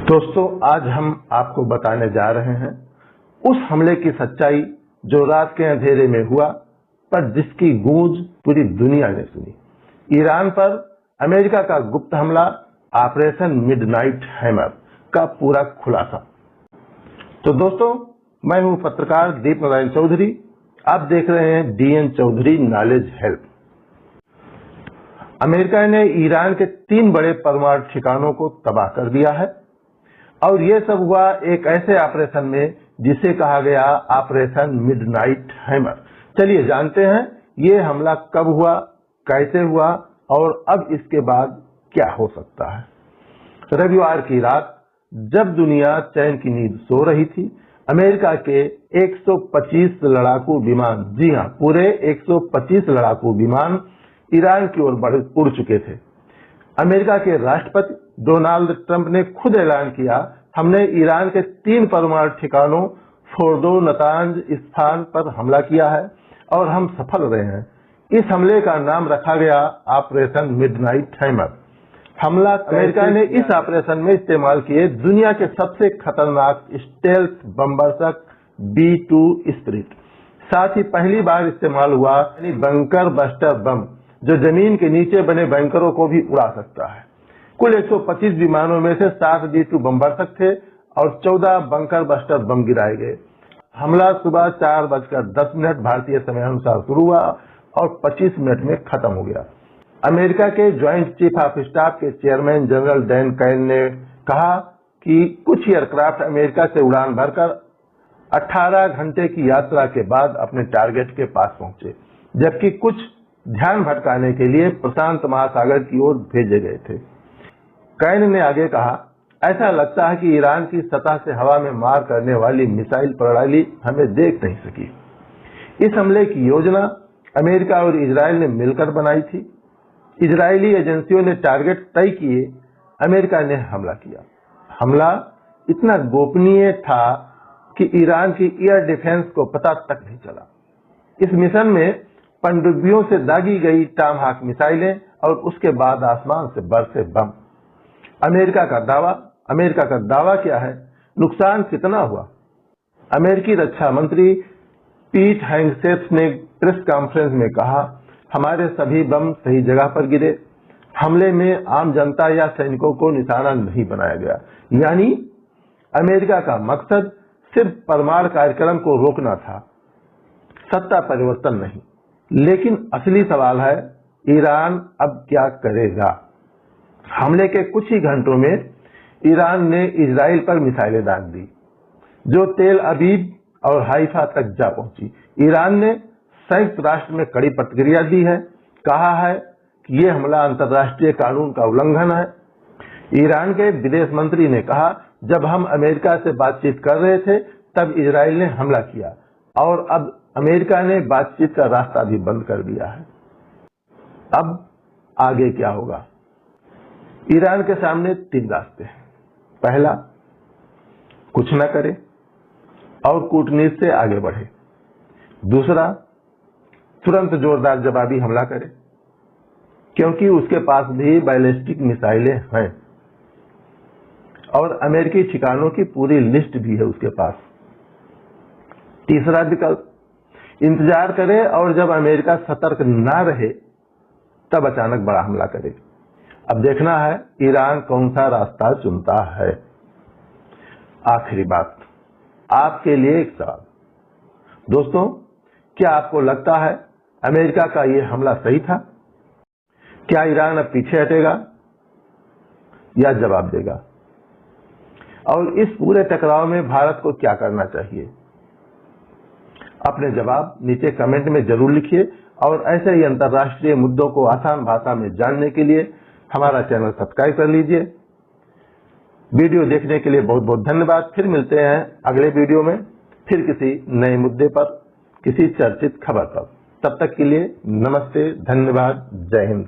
दोस्तों, आज हम आपको बताने जा रहे हैं उस हमले की सच्चाई जो रात के अंधेरे में हुआ, पर जिसकी गूंज पूरी दुनिया ने सुनी। ईरान पर अमेरिका का गुप्त हमला, ऑपरेशन मिडनाइट हैमर का पूरा खुलासा। तो दोस्तों, मैं हूं पत्रकार दीप नारायण चौधरी। आप देख रहे हैं DN Chaudhary knowledge help. America ने ईरान के 3 बड़े परमाणु ठिकानों को तबाह कर दिया है, और ये सब हुआ एक ऐसे ऑपरेशन में जिसे कहा गया ऑपरेशन मिडनाइट हैमर। चलिए जानते हैं ये हमला कब हुआ, कैसे हुआ और अब इसके बाद क्या हो सकता है। रविवार की रात जब दुनिया चैन की नींद सो रही थी, अमेरिका के 125 लड़ाकू विमान, जी हां, पूरे 125 लड़ाकू विमान ईरान की ओर उड़ चुके थे। अमेरिका के राष्ट्रपति डोनाल्ड ट्रंप ने खुद ऐलान किया, हमने ईरान के 3 परमाणु ठिकानों फोर्दो, नतांज, इस्फहान पर हमला किया है और हम सफल रहे हैं। इस हमले का नाम रखा गया ऑपरेशन मिडनाइट हैमर। हमला अमेरिका ने इस ऑपरेशन में इस्तेमाल किए दुनिया के सबसे खतरनाक स्टेल्थ बम्बरसक B-2 स्पिरिट। साथ ही पहली बार इस्तेमाल हुआ यानी बंकर बस्टर बम, जो जमीन के नीचे बने बैंकरों को भी उड़ा सकता है। कुल 125 विमानों में से 7 B-2 बम्बरसक थे और 14 बंकर बस्टर बम गिराए गए। हमला सुबह 4:10 भारतीय समय अनुसार शुरू हुआ और 25 मिनट में खत्म हो गया। अमेरिका के ज्वाइंट चीफ ऑफ स्टाफ के चेयरमैन जनरल डैन कैन ने कहा कि कुछ एयरक्राफ्ट अमेरिका से उड़ान भरकर 18 घंटे की यात्रा के बाद अपने टारगेट के पास पहुंचे, जबकि कुछ ध्यान भटकाने के लिए प्रशांत महासागर की ओर भेजे गए थे। कैन ने आगे कहा, ऐसा लगता है कि ईरान की सतह से हवा में मार करने वाली मिसाइल प्रणाली हमें देख नहीं सकी। इस हमले की योजना अमेरिका और इजराइल ने मिलकर बनाई थी। इजरायली एजेंसियों ने टारगेट तय किए, अमेरिका ने हमला किया। हमला इतना गोपनीय था कि ईरान की एयर डिफेंस को पता तक नहीं चला। इस मिशन में पनडुब्बियों से दागी गई टॉमहाक मिसाइलें और उसके बाद आसमान से बरसे बम। अमेरिका का दावा क्या है, नुकसान कितना हुआ? अमेरिकी रक्षा मंत्री पीट हेगसेथ ने प्रेस कॉन्फ्रेंस में कहा, हमारे सभी बम सही जगह पर गिरे। हमले में आम जनता या सैनिकों को निशाना नहीं बनाया गया। यानी अमेरिका का मकसद सिर्फ परमाणु कार्यक्रम को रोकना था, सत्ता परिवर्तन नहीं। लेकिन असली सवाल है, ईरान अब क्या करेगा? हमले के कुछ ही घंटों में ईरान ने इजराइल पर मिसाइलें दाग दी, जो तेल अबीब और हाइफा तक जा पहुंची। ईरान ने संयुक्त राष्ट्र में कड़ी प्रतिक्रिया दी है, कहा है कि यह हमला अंतर्राष्ट्रीय कानून का उल्लंघन है। ईरान के विदेश मंत्री ने कहा, जब हम अमेरिका से बातचीत कर रहे थे तब इजराइल ने हमला किया और अब अमेरिका ने बातचीत का रास्ता भी बंद कर दिया है। अब आगे क्या होगा? ईरान के सामने 3 रास्ते हैं। पहला, कुछ न करे और कूटनीति से आगे बढ़े। दूसरा, तुरंत जोरदार जवाबी हमला करे, क्योंकि उसके पास भी बैलिस्टिक मिसाइलें हैं और अमेरिकी ठिकानों की पूरी लिस्ट भी है उसके पास। तीसरा विकल्प, इंतजार करे और जब अमेरिका सतर्क ना रहे तब अचानक बड़ा हमला करे। अब देखना है ईरान कौन सा रास्ता चुनता है। आखिरी बात, आपके लिए एक सवाल। दोस्तों, क्या आपको लगता है अमेरिका का यह हमला सही था? क्या ईरान अब पीछे हटेगा या जवाब देगा? और इस पूरे टकराव में भारत को क्या करना चाहिए? अपने जवाब नीचे कमेंट में जरूर लिखिए और ऐसे ही अंतर्राष्ट्रीय मुद्दों को आसान भाषा में जानने के लिए हमारा चैनल सब्सक्राइब कर लीजिए। वीडियो देखने के लिए बहुत बहुत धन्यवाद। फिर मिलते हैं अगले वीडियो में, फिर किसी नए मुद्दे पर, किसी चर्चित खबर पर। तब तक के लिए नमस्ते, धन्यवाद, जय हिंद।